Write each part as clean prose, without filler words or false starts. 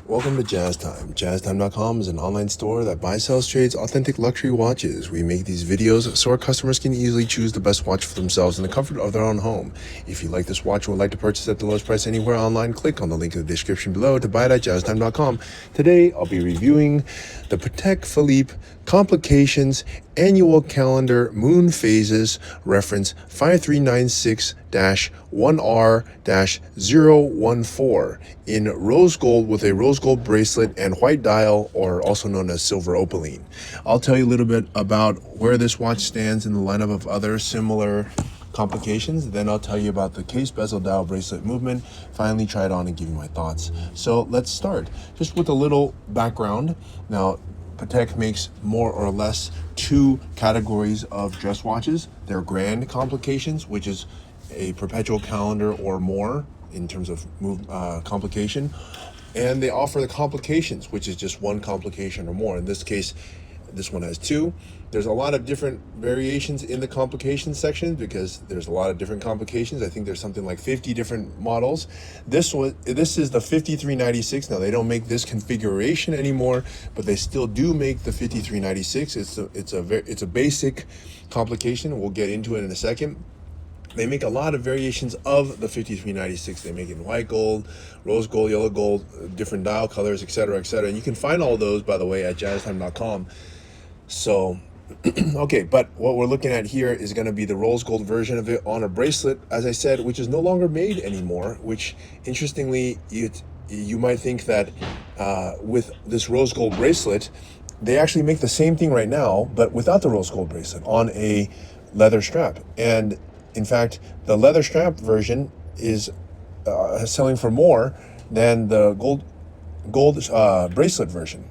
Welcome to Jazz Time. JazzTime.com is an online store that buys, sells, trades authentic luxury watches. We make these videos so our customers can easily choose the best watch for themselves in the comfort of their own home. If you like this watch or would like to purchase at the lowest price anywhere online, click on the link in the description below to buy it at JazzTime.com. Today, I'll be reviewing the Patek Philippe Complications Annual Calendar Moon Phases reference 5396-1R-010 in rose gold with a rose gold bracelet and white dial, or also known as silver opaline. I'll tell you a little bit about where this watch stands in the lineup of other similar complications. Then I'll tell you about the case, bezel, dial, bracelet movement, finally try it on and give you my thoughts. So let's start just with a little background. Now, Patek makes more or less two categories of dress watches. They're grand complications, which is a perpetual calendar or more in terms of complication. And they offer the complications, which is just one complication or more. In this case, this one has two. There's a lot of different variations in the complications section because there's a lot of different complications. I think there's something like 50 different models. This is the 5396. Now they don't make this configuration anymore, but they still do make the 5396. It's a basic complication. We'll get into it in a second. They make a lot of variations of the 5396. They make it in white gold, rose gold, yellow gold, different dial colors, etc., etc. And you can find all those, by the way, at jazztime.com. So, okay, but what we're looking at here is going to be the rose gold version of it on a bracelet, as I said, which is no longer made anymore, which, interestingly, you might think that with this rose gold bracelet, they actually make the same thing right now, but without the rose gold bracelet on a leather strap. And in fact, the leather strap version is selling for more than the gold bracelet version.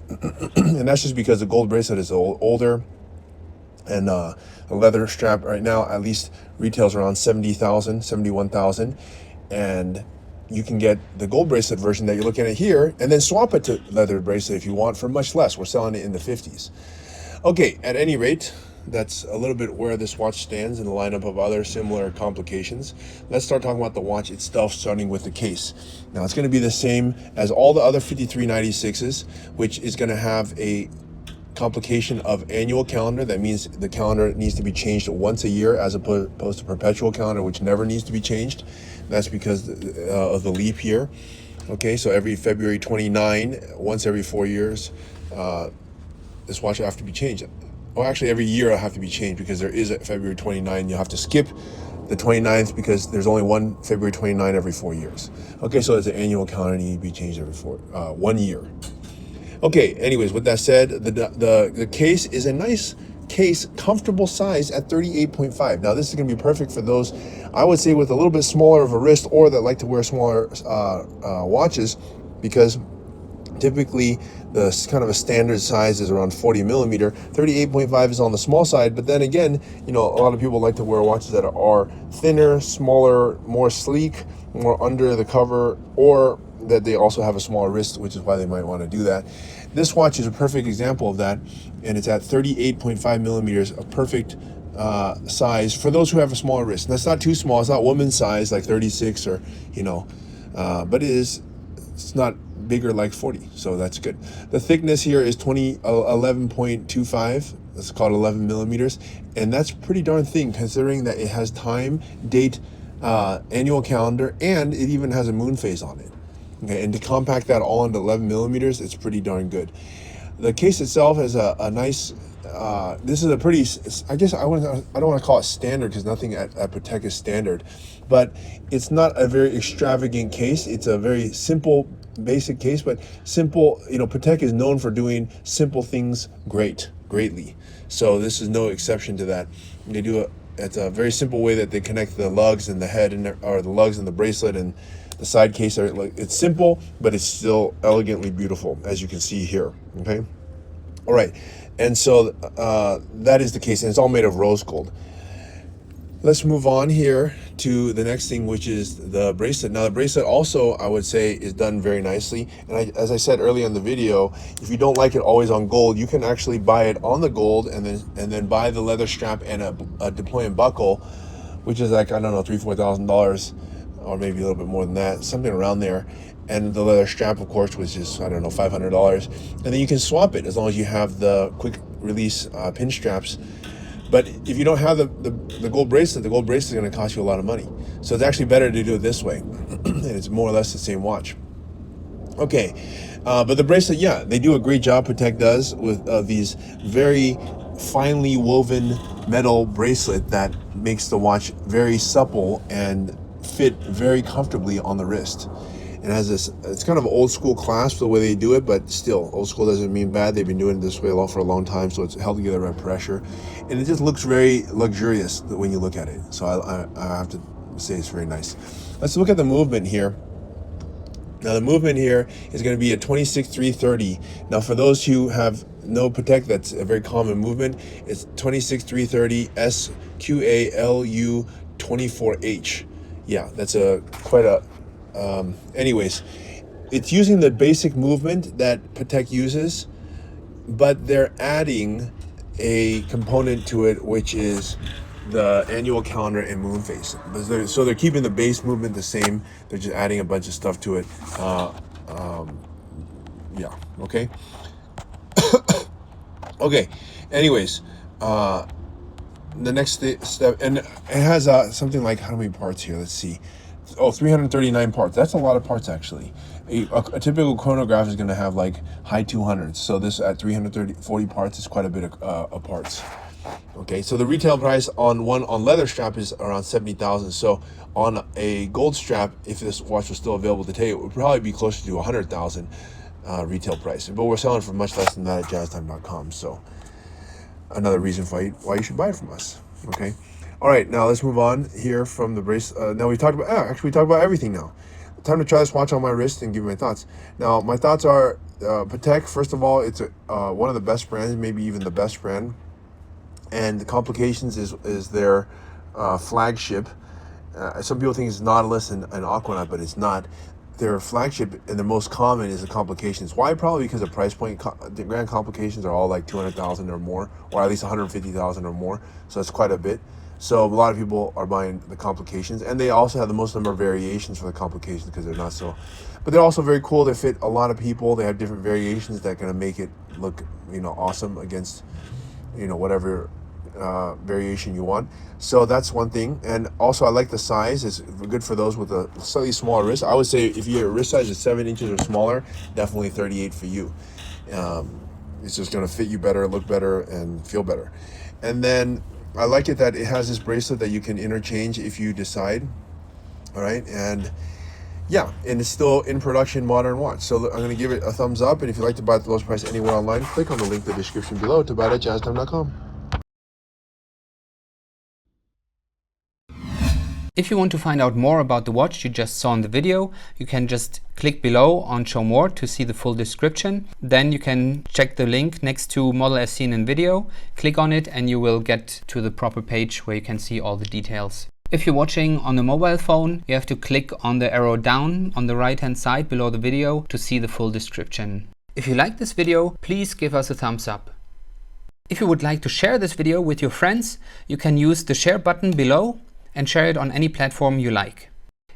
And that's just because the gold bracelet is older, and the leather strap right now at least retails around 70,000, 71,000, and you can get the gold bracelet version that you're looking at here and then swap it to leather bracelet if you want for much less. We're selling it in the 50s. Okay, at any rate, that's a little bit where this watch stands in the lineup of other similar complications. Let's start talking about the watch itself, starting with the case. Now, it's going to be the same as all the other 5396s, which is going to have a complication of annual calendar. That means the calendar needs to be changed once a year as opposed to perpetual calendar, which never needs to be changed. That's because of the leap year. Okay, so every February 29, once every 4 years, this watch will have to be changed. Well, actually, every year it'll have to be changed because there is a February 29. You'll have to skip the 29th because there's only one February 29 every 4 years. Okay, so it's an annual calendar need to be changed every 1 year. Okay, anyways, with that said, the case is a nice case, comfortable size at 38.5. Now, this is going to be perfect for those, I would say, with a little bit smaller of a wrist or that like to wear smaller watches, because typically the kind of a standard size is around 40 millimeter. 38.5 is on the small side, but then again, you know, a lot of people like to wear watches that are thinner, smaller, more sleek, more under the cover, or that they also have a smaller wrist, which is why they might want to do that. This watch is a perfect example of that, and it's at 38.5 millimeters, a perfect size for those who have a smaller wrist. And that's not too small. It's not woman's size like 36 or, you know, but it's not bigger like 40, so that's good. The thickness here is 11.25. That's called 11 millimeters, and that's pretty darn thin considering that it has time, date, annual calendar, and it even has a moon phase on it. Okay, and to compact that all into 11 millimeters, it's pretty darn good. The case itself has a nice. This is a pretty. I guess I don't want to call it standard because nothing at Patek is standard, but it's not a very extravagant case. It's a very simple, basic case, but simple. You know, Patek is known for doing simple things greatly. So this is no exception to that. They do it's a very simple way that they connect the lugs and the head or the lugs and the bracelet and the side case. It's simple, but it's still elegantly beautiful, as you can see here. Okay, all right, and so that is the case, and it's all made of rose gold. Let's move on here to the next thing, which is the bracelet. Now, the bracelet also, I would say, is done very nicely. And as I said earlier in the video, if you don't like it always on gold, you can actually buy it on the gold and then buy the leather strap and a deploying buckle, which is like, I don't know, $3,000-$4,000 or maybe a little bit more than that, something around there. And the leather strap, of course, was just, I don't know, $500. And then you can swap it as long as you have the quick release pin straps. But if you don't have the gold bracelet is going to cost you a lot of money. So it's actually better to do it this way. And it's more or less the same watch. Okay, but the bracelet, yeah, they do a great job, Patek does, with these very finely woven metal bracelet that makes the watch very supple and fit very comfortably on the wrist. It has this, it's kind of old school clasp the way they do it, but still, old school doesn't mean bad. They've been doing it this way for a long time, so it's held together by pressure. And it just looks very luxurious when you look at it. So I have to say it's very nice. Let's look at the movement here. Now the movement here is going to be a 26-330. Now for those who have no Patek, that's a very common movement. It's 26-330 SQALU 24H. Yeah, that's quite a. Anyways, it's using the basic movement that Patek uses, but they're adding a component to it, which is the annual calendar and moon phase. So they're keeping the base movement the same. They're just adding a bunch of stuff to it. Yeah. Okay. Okay. Anyways, the next step, and it has something like, how many parts here? Let's see. Oh, 339 parts. That's a lot of parts, actually. A typical chronograph is going to have like high 200s. So this at 40 parts is quite a bit of parts. Okay, so the retail price on leather strap is around 70,000. So on a gold strap, if this watch was still available today, it would probably be closer to 100,000 retail price. But we're selling for much less than that at jazztime.com. So another reason why you should buy it from us. Okay. All right, now let's move on here from the brace. Now we talked about, actually we talked about everything now. Time to try this watch on my wrist and give you my thoughts. Now, my thoughts are Patek, first of all, it's one of the best brands, maybe even the best brand. And the Complications is their flagship. Some people think it's Nautilus and Aquanaut, but it's not. Their flagship and the most common is the Complications. Why? Probably because of price point. The Grand Complications are all like 200,000 or more, or at least 150,000 or more. So it's quite a bit. So a lot of people are buying the Complications, and they also have the most number of variations for the Complications because they're not so, but they're also very cool. They fit a lot of people. They have different variations that are going to make it look, awesome against, whatever variation you want. So that's one thing. And also I like the size. It's good for those with a slightly smaller wrist. I would say if your wrist size is 7 inches or smaller, definitely 38 for you. It's just going to fit you better, look better, and feel better. And then I like it that it has this bracelet that you can interchange if you decide. All right, and yeah, and it's still in production modern watch. So I'm going to give it a thumbs up, and if you'd like to buy at the lowest price anywhere online, click on the link in the description below to buy it at jazztime.com. If you want to find out more about the watch you just saw in the video, you can just click below on Show More to see the full description. Then you can check the link next to Model as seen in video, click on it, and you will get to the proper page where you can see all the details. If you're watching on a mobile phone, you have to click on the arrow down on the right hand side below the video to see the full description. If you like this video, please give us a thumbs up. If you would like to share this video with your friends, you can use the share button below and share it on any platform you like.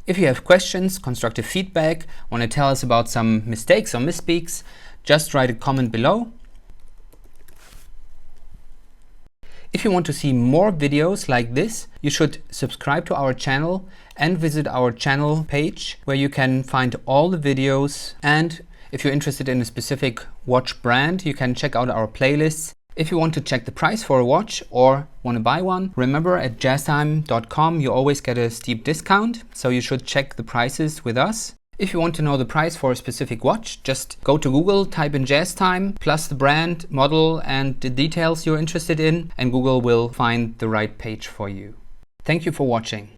If you have questions, constructive feedback, want to tell us about some mistakes or misspeaks, just write a comment below. If you want to see more videos like this, you should subscribe to our channel and visit our channel page where you can find all the videos. And if you're interested in a specific watch brand, you can check out our playlists. If you want to check the price for a watch or want to buy one, remember at jazztime.com you always get a steep discount, so you should check the prices with us. If you want to know the price for a specific watch, just go to Google, type in JazzTime, plus the brand, model, and the details you're interested in, and Google will find the right page for you. Thank you for watching.